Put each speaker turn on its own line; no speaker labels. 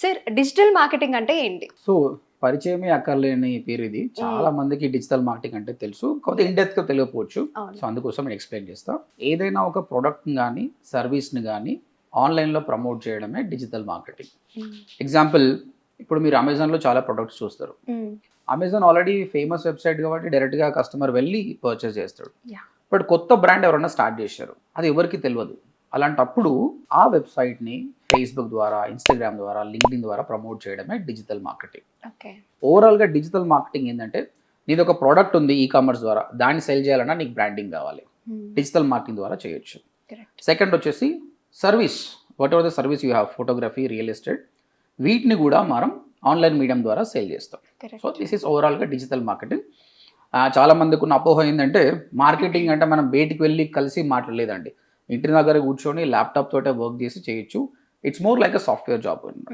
Sir digital marketing అంటే ఏంటి?
So పరిచయమే అక్కర్లేని పేరు ఇది. చాలా మందికి డిజిటల్ మార్కెటింగ్ అంటే తెలుసు. కాకపోతే ఇన్ డెప్త్‌గా తెలియకపోవచ్చు.
అవును.
సో అందుకోసం నేను ఎక్స్‌ప్లెయిన్ చేస్తా. ఏదైనా ఒక ప్రొడక్ట్‌ని గానీ, సర్వీస్‌ని గానీ ఆన్‌లైన్‌లో ప్రమోట్ చేయడమే డిజిటల్ మార్కెటింగ్. ఎగ్జాంపుల్ ఇప్పుడు మీరు అమెజాన్‌లో చాలా ప్రొడక్ట్స్ చూస్తారు. అమెజాన్ ఆల్రెడీ ఫేమస్ వెబ్‌సైట్ కాబట్టి డైరెక్ట్‌గా కస్టమర్ వెళ్ళి పర్చేస్ చేస్తాడు.
యాహ్!
బట్ కొత్త బ్రాండ్ ఎవరైనా స్టార్ట్ చేశారు. అది ఎవరికీ తెలవదు. అలాంటప్పుడు ఆ వెబ్‌సైట్‌ని ఫేస్‌బుక్ ద్వారా, ఇన్‌స్టాగ్రామ్ ద్వారా, లింక్డ్ఇన్ ద్వారా ప్రమోట్ చేయడమే డిజిటల్ మార్కెటింగ్.
ఓకే.
ఓవరాల్‌గా డిజిటల్ మార్కెటింగ్ ఏంటంటే నీదొక ప్రోడక్ట్ ఉంది ఈ-కామర్స్ ద్వారా, దాన్ని సెల్ చేయాలన్నా నీకు బ్రాండింగ్ కావాలి. డిజిటల్ మార్కెటింగ్ ద్వారా చేయొచ్చు.
కరెక్ట్.
సెకండ్ వచ్చేసి service. What ever the service you have, photography, real estate, వీటిని కూడా మనం ఆన్లైన్ మీడియం ద్వారా సేల్ చేస్తాం. సో దిస్ ఈస్ ఓవరాల్‌గా డిజిటల్ మార్కెటింగ్. చాలా మందికి ఉన్న అపోహ ఏంటంటే మార్కెటింగ్ అంటే మనం బయటికి వెళ్ళి కలిసి మాట్లాడలేదండి. ఇంటి దగ్గర కూర్చొని ల్యాప్‌టాప్ తోటే వర్క్ చేసి చేయొచ్చు. It's more like a software job.